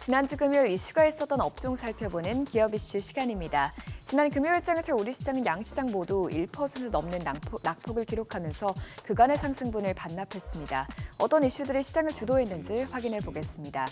지난주 금요일 이슈가 있었던 업종 살펴보는 기업 이슈 시간입니다. 지난 금요일장에서 우리 시장은 양시장 모두 1% 넘는 낙폭을 기록하면서 그간의 상승분을 반납했습니다. 어떤 이슈들이 시장을 주도했는지 확인해 보겠습니다.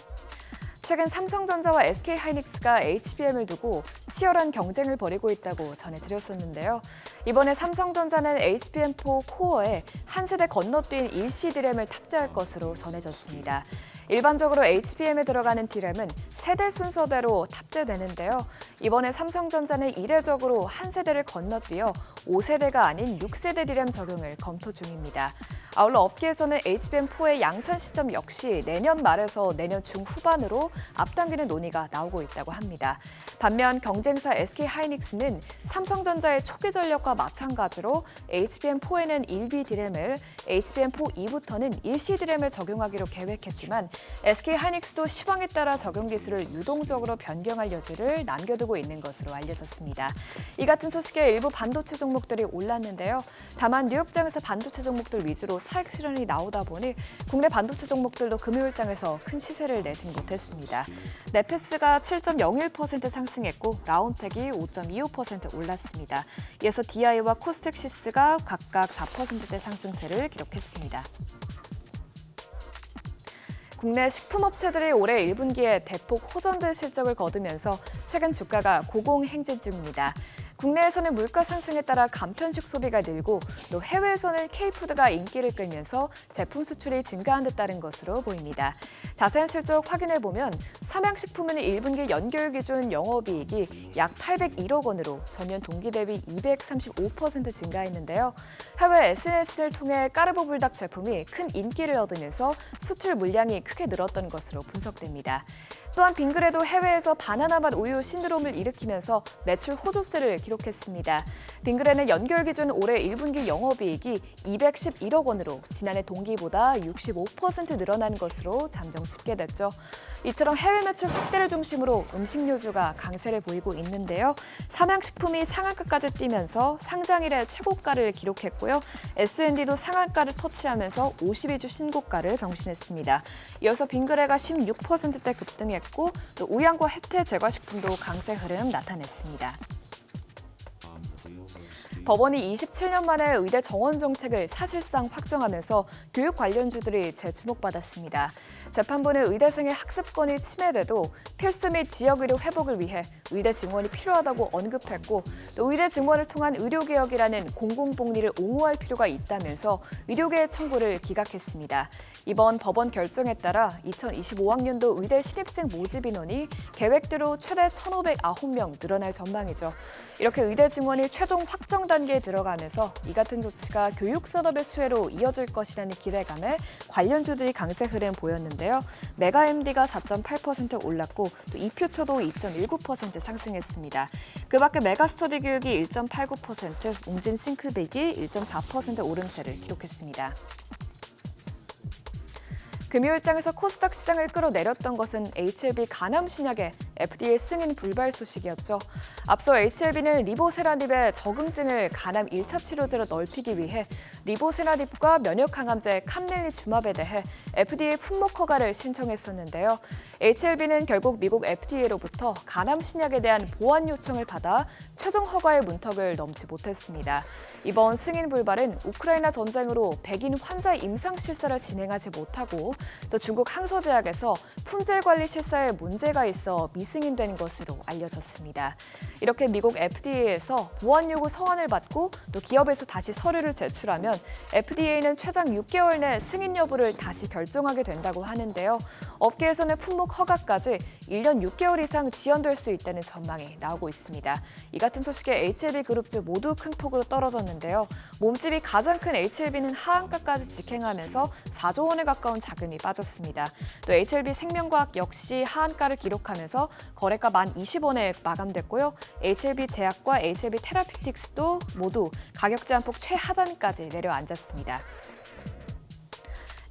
최근 삼성전자와 SK하이닉스가 HBM을 두고 치열한 경쟁을 벌이고 있다고 전해드렸었는데요. 이번에 삼성전자는 HBM4 코어에 한 세대 건너뛴 일시 D램을 탑재할 것으로 전해졌습니다. 일반적으로 HBM에 들어가는 D램은 세대 순서대로 탑재되는데요. 이번에 삼성전자는 이례적으로 한 세대를 건너뛰어 5세대가 아닌 6세대 D램 적용을 검토 중입니다. 아울러 업계에서는 HBM4의 양산 시점 역시 내년 말에서 내년 중후반으로 앞당기는 논의가 나오고 있다고 합니다. 반면 경쟁사 SK하이닉스는 삼성전자의 초기 전력과 마찬가지로 HBM4에는 1B D램을, HBM4 이후부터는 1C D램을 적용하기로 계획했지만 SK하이닉스도 시황에 따라 적용 기술을 유동적으로 변경할 여지를 남겨두고 있는 것으로 알려졌습니다. 이 같은 소식에 일부 반도체 종목들이 올랐는데요. 다만 뉴욕장에서 반도체 종목들 위주로 차익 실현이 나오다 보니 국내 반도체 종목들도 금요일장에서 큰 시세를 내진 못했습니다. 네페스가 7.01% 상승했고 라운텍이 5.25% 올랐습니다. 이어서 DI와 코스텍시스가 각각 4%대 상승세를 기록했습니다. 국내 식품업체들이 올해 1분기에 대폭 호전된 실적을 거두면서 최근 주가가 고공행진 중입니다. 국내에서는 물가 상승에 따라 간편식 소비가 늘고 또 해외에서는 K푸드가 인기를 끌면서 제품 수출이 증가한 데 따른 것으로 보입니다. 자세한 실적 확인해보면 삼양식품은 1분기 연결 기준 영업이익이 약 801억 원으로 전년 동기 대비 235% 증가했는데요. 해외 SNS를 통해 까르보 불닭 제품이 큰 인기를 얻으면서 수출 물량이 크게 늘었던 것으로 분석됩니다. 또한 빙그레도 해외에서 바나나 맛 우유 신드롬을 일으키면서 매출 호조세를 기록했습니다. 빙그레는 연결 기준 올해 1분기 영업이익이 211억 원으로 지난해 동기보다 65% 늘어난 것으로 잠정 집계됐죠. 이처럼 해외 매출 확대를 중심으로 음식료주가 강세를 보이고 있는데요. 삼양식품이 상한가까지 뛰면서 상장 이래 최고가를 기록했고요. S&D도 상한가를 터치하면서 52주 신고가를 경신했습니다. 이어서 빙그레가 16%대 급등했고 또 우양과 혜태 제과식품도 강세 흐름 나타냈습니다. 법원이 27년 만에 의대 정원 정책을 사실상 확정하면서 교육 관련주들이 재주목받았습니다. 재판부는 의대생의 학습권이 침해돼도 필수 및 지역의료 회복을 위해 의대 증원이 필요하다고 언급했고 또 의대 증원을 통한 의료개혁이라는 공공복리를 옹호할 필요가 있다면서 의료계의 청구를 기각했습니다. 이번 법원 결정에 따라 2025학년도 의대 신입생 모집 인원이 계획대로 최대 1,509명 늘어날 전망이죠. 이렇게 의대 증원이 최종 확정 단계에 들어가면서 이 같은 조치가 교육산업의 수혜로 이어질 것이라는 기대감에 관련주들이 강세 흐름 보였는데요. 메가MD가 4.8% 올랐고 또 이퓨처도 2.19% 상승했습니다. 그 밖에 메가스터디 교육이 1.89%, 웅진 싱크빅이 1.4% 오름세를 기록했습니다. 금요일장에서 코스닥 시장을 끌어내렸던 것은 HLB 간암 신약의 FDA 승인 불발 소식이었죠. 앞서 HLB는 리보세라닙의 적응증을 간암 1차 치료제로 넓히기 위해 리보세라닙과 면역항암제 캄넬리주맙에 대해 FDA 품목 허가를 신청했었는데요. HLB는 결국 미국 FDA로부터 간암 신약에 대한 보완 요청을 받아 최종 허가의 문턱을 넘지 못했습니다. 이번 승인 불발은 우크라이나 전쟁으로 백인 환자 임상 실사를 진행하지 못하고 또 중국 항서제약에서 품질 관리 실사에 문제가 있어 미승인된 것으로 알려졌습니다. 이렇게 미국 FDA에서 보완 요구 서한을 받고 또 기업에서 다시 서류를 제출하면 FDA는 최장 6개월 내 승인 여부를 다시 결정하게 된다고 하는데요. 업계에서는 품목 허가까지 1년 6개월 이상 지연될 수 있다는 전망이 나오고 있습니다. 이 같은 소식에 HLB 그룹주 모두 큰 폭으로 떨어졌는데요. 몸집이 가장 큰 HLB는 하한가까지 직행하면서 4조 원에 가까운 자금이 빠졌습니다. 또 HLB 생명과학 역시 하한가를 기록하면서 거래가 1020원에 마감됐고요. HLB 제약과 HLB 테라피틱스도 모두 가격 제한폭 최하단까지 내려앉았습니다.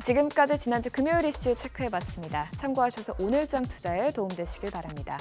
지금까지 지난주 금요일 이슈 체크해봤습니다. 참고하셔서 오늘장 투자에 도움되시길 바랍니다.